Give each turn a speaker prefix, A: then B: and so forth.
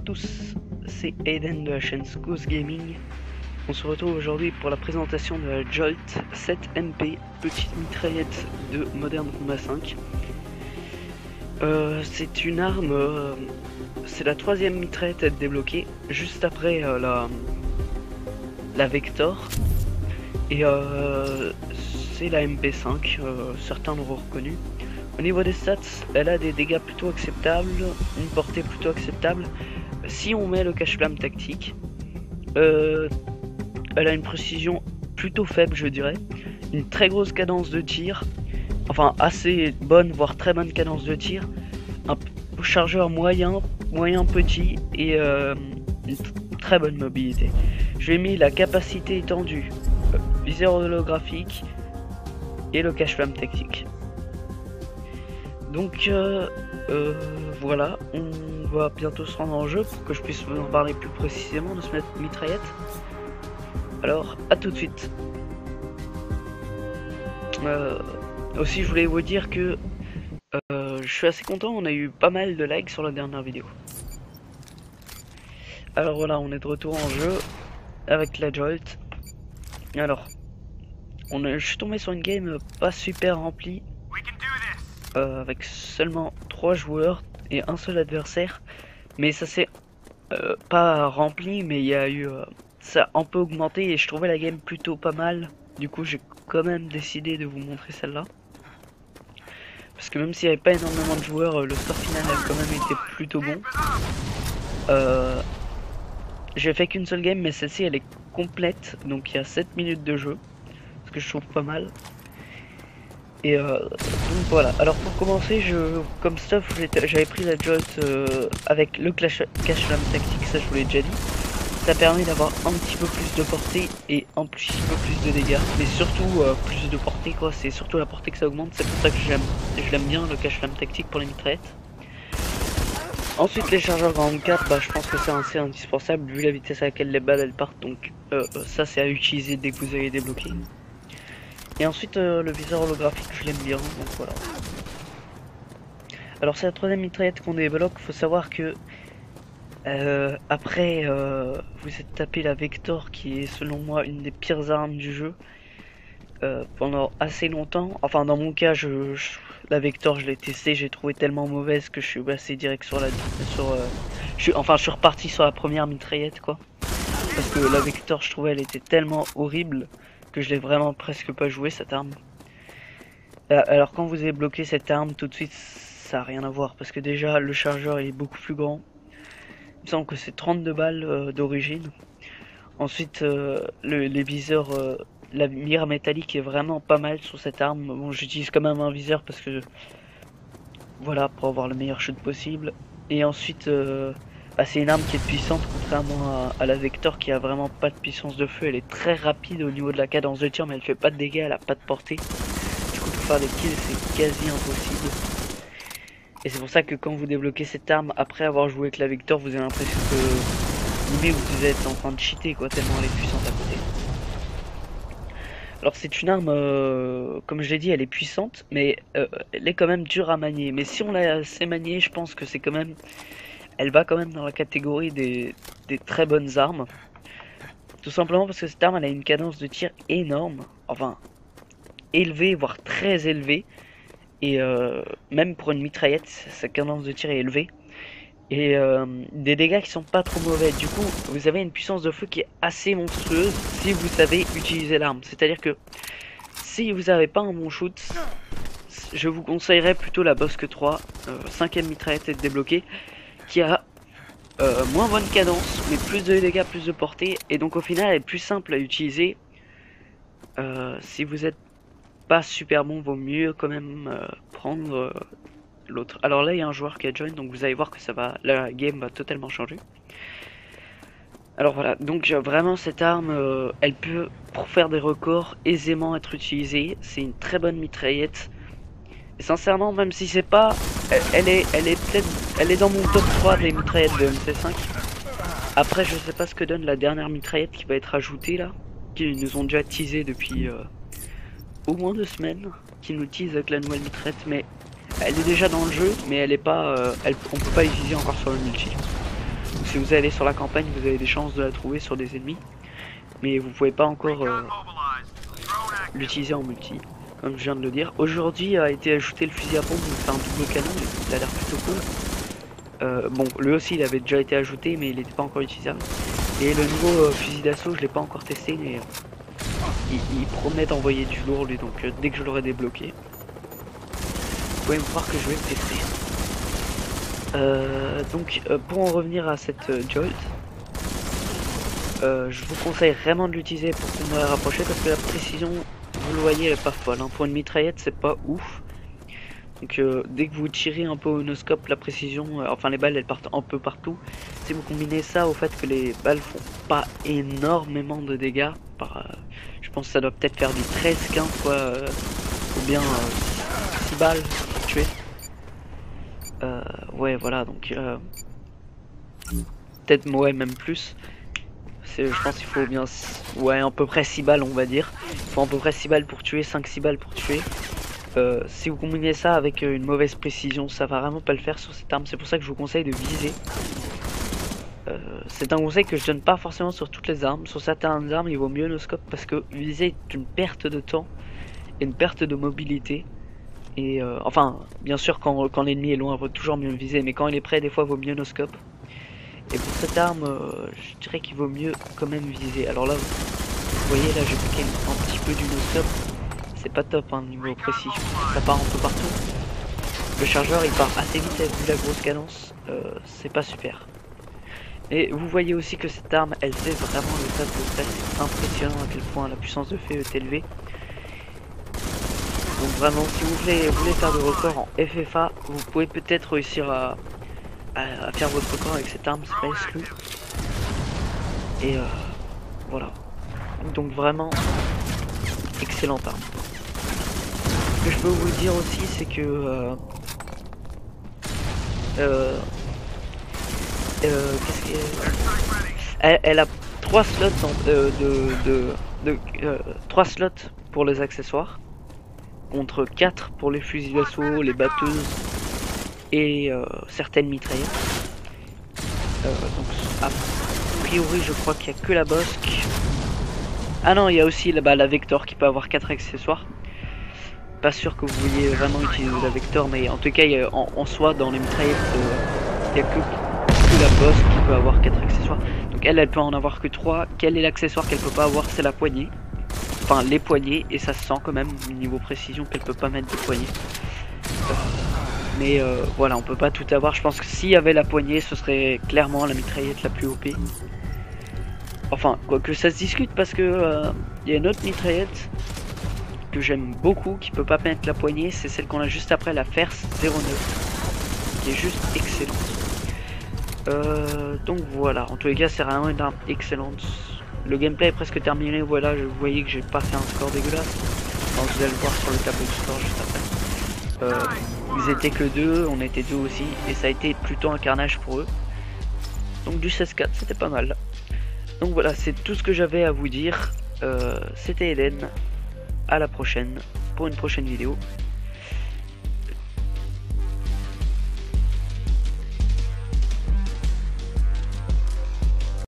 A: tous, c'est Aiden de la chaîne Skos Gaming. On se retrouve aujourd'hui pour la présentation de la Jolt 7MP, petite mitraillette de Modern Combat 5. C'est une arme, c'est la troisième mitraillette à être débloquée, juste après la Vector. Et c'est la MP5, certains l'auront reconnu. Au niveau des stats, elle a des dégâts plutôt acceptables, une portée plutôt acceptable. Si on met le cache-flamme tactique, elle a une précision plutôt faible, je dirais. Une très grosse cadence de tir, enfin assez bonne, voire très bonne cadence de tir. Un chargeur moyen petit et une très bonne mobilité. Je lui ai mis la capacité étendue, viseur holographique et le cache-flamme tactique. Donc voilà, on va bientôt se rendre en jeu pour que je puisse vous en parler plus précisément de cette mitraillette. Alors, à tout de suite. Aussi, je voulais vous dire que je suis assez content, on a eu pas mal de likes sur la dernière vidéo. Alors voilà, on est de retour en jeu avec la Jolt. Alors, je suis tombé sur une game pas super remplie. Avec seulement 3 joueurs et un seul adversaire, mais ça s'est pas rempli, mais il y a eu ça a un peu augmenté et je trouvais la game plutôt pas mal. Du coup j'ai quand même décidé de vous montrer celle-là, parce que même s'il n'y avait pas énormément de joueurs, le score final a quand même été plutôt bon. J'ai fait qu'une seule game, mais celle-ci elle est complète, donc il y a 7 minutes de jeu, ce que je trouve pas mal. Et donc voilà, alors pour commencer, comme stuff, j'avais pris la Jolt avec le cache-flamme tactique, ça je vous l'ai déjà dit. Ça permet d'avoir un petit peu plus de portée et un petit peu plus de dégâts, mais surtout plus de portée quoi, c'est surtout la portée que ça augmente, c'est pour ça que je l'aime bien le cache-flamme tactique pour les mitraillettes. Ensuite les chargeurs grand 4, bah, je pense que c'est assez indispensable vu la vitesse à laquelle les balles elles partent, donc ça c'est à utiliser dès que vous avez débloqué. Et ensuite le viseur holographique je l'aime bien, donc voilà. Alors c'est la troisième mitraillette qu'on débloque, faut savoir que après vous êtes tapé la Vector qui est selon moi une des pires armes du jeu pendant assez longtemps. Enfin dans mon cas la Vector je l'ai testée, j'ai trouvé tellement mauvaise que je suis passé direct sur je suis reparti sur la première mitraillette quoi. Parce que la Vector je trouvais elle était tellement horrible que je l'ai vraiment presque pas joué cette arme. Alors quand vous avez bloqué cette arme tout de suite ça n'a rien à voir, parce que déjà le chargeur il est beaucoup plus grand. Il me semble que c'est 32 balles d'origine. Ensuite les viseurs, la mire métallique est vraiment pas mal sur cette arme. Bon j'utilise quand même un viseur parce que voilà, pour avoir le meilleur shoot possible. Et ensuite c'est une arme qui est puissante, contrairement à la Vector qui a vraiment pas de puissance de feu. Elle est très rapide au niveau de la cadence de tir, mais elle fait pas de dégâts, elle a pas de portée. Du coup pour faire des kills c'est quasi impossible. Et c'est pour ça que quand vous débloquez cette arme après avoir joué avec la Vector, vous avez l'impression que vous êtes en train de cheater quoi, tellement elle est puissante à côté. Alors c'est une arme, comme je l'ai dit, elle est puissante, mais elle est quand même dure à manier. Mais si on la sait manier, je pense que c'est quand même... Elle va quand même dans la catégorie des très bonnes armes. Tout simplement parce que cette arme elle a une cadence de tir énorme. Enfin, élevée, voire très élevée. Et même pour une mitraillette, sa cadence de tir est élevée. Et des dégâts qui sont pas trop mauvais. Du coup, vous avez une puissance de feu qui est assez monstrueuse si vous savez utiliser l'arme. C'est-à-dire que si vous n'avez pas un bon shoot, je vous conseillerais plutôt la Bosque 3, 5ème mitraillette à être débloquée, qui a moins bonne cadence, mais plus de dégâts, plus de portée, et donc au final elle est plus simple à utiliser. Si vous êtes pas super bon, vaut mieux quand même prendre l'autre. Alors là il y a un joueur qui a join, donc vous allez voir que la game va totalement changer. Alors voilà, donc vraiment cette arme, elle peut pour faire des records aisément être utilisée. C'est une très bonne mitraillette. Et sincèrement, même si c'est pas, elle est dans mon top 3 des mitraillettes de MC5. Après, je sais pas ce que donne la dernière mitraillette qui va être ajoutée là, qui nous ont déjà teasé depuis au moins 2 semaines, qui nous tease avec la nouvelle mitraillette, mais elle est déjà dans le jeu, mais elle est pas, on peut pas l'utiliser encore sur le multi. si vous allez sur la campagne, vous avez des chances de la trouver sur des ennemis, mais vous pouvez pas encore l'utiliser en multi, comme je viens de le dire. Aujourd'hui a été ajouté le fusil à pompe, donc c'est un double canon, il a l'air plutôt cool. Bon, lui aussi il avait déjà été ajouté, mais il n'était pas encore utilisable. Et le nouveau fusil d'assaut, je l'ai pas encore testé, mais il promet d'envoyer du lourd lui, donc dès que je l'aurai débloqué, vous pouvez me croire que je vais le tester. Donc pour en revenir à cette Jolt, je vous conseille vraiment de l'utiliser pour combat rapproché, parce que la précision, vous le voyez, elle est pas folle, hein. Pour une mitraillette c'est pas ouf. Donc dès que vous tirez un peu au no-scope, la précision, enfin les balles elles partent un peu partout. Si vous combinez ça au fait que les balles font pas énormément de dégâts, je pense que ça doit peut-être faire du 13-15 fois, ou bien 6 balles tuées. Ouais voilà, donc peut-être ouais même plus. Je pense qu'il faut bien, ouais, à peu près 6 balles on va dire. Il faut à peu près 6 balles pour tuer, 5-6 balles pour tuer. Si vous combinez ça avec une mauvaise précision, ça va vraiment pas le faire sur cette arme. C'est pour ça que je vous conseille de viser. C'est un conseil que je donne pas forcément sur toutes les armes. Sur certaines armes il vaut mieux no scope, parce que viser est une perte de temps et une perte de mobilité. Et enfin bien sûr quand l'ennemi est loin il vaut toujours mieux viser, mais quand il est près des fois il vaut mieux no scope. Et pour cette arme je dirais qu'il vaut mieux quand même viser. Alors là vous voyez, là j'ai piqué un petit peu du no scope. C'est pas top hein, niveau précision, ça part un peu partout. Le chargeur il part assez vite vu la grosse cadence, c'est pas super. Et vous voyez aussi que cette arme elle fait vraiment le tas de stress, c'est impressionnant à quel point la puissance de feu est élevée. Donc vraiment si vous voulez faire de record en FFA, vous pouvez peut-être réussir à faire votre record avec cette arme, c'est pas exclu. Et voilà, donc vraiment excellente arme. Ce que je peux vous dire aussi c'est que qu'est-ce elle a 3 slots 3 slots pour les accessoires, contre 4 pour les fusils d'assaut, les batteuses et certaines mitraillettes. Donc a priori je crois qu'il n'y a que la Bosque. Ah non, il y a aussi la Vector qui peut avoir 4 accessoires. Pas sûr que vous vouliez vraiment utiliser la Vector, mais en tout cas en soi dans les mitraillettes il n'y a que la Bosque qui peut avoir 4 accessoires. Donc elle peut en avoir que 3. Quel est l'accessoire qu'elle peut pas avoir? C'est la poignée. Enfin les poignées, et ça se sent quand même niveau précision qu'elle peut pas mettre de poignée. Mais voilà, on peut pas tout avoir. Je pense que s'il y avait la poignée, ce serait clairement la mitraillette la plus OP. Enfin, quoique ça se discute, parce que il y a une autre mitraillette que j'aime beaucoup qui peut pas mettre la poignée, c'est celle qu'on a juste après, la Fers 09, qui est juste excellente. Donc voilà, en tous les cas c'est vraiment une arme excellente. Le gameplay est presque terminé, voilà, vous voyez que j'ai pas fait un score dégueulasse. Alors, vous allez le voir sur le tableau de score juste après. Ils étaient que 2, on était 2 aussi, et ça a été plutôt un carnage pour eux. Donc du 16-4, c'était pas mal. Donc voilà, c'est tout ce que j'avais à vous dire. C'était Eden, à la prochaine, pour une prochaine vidéo.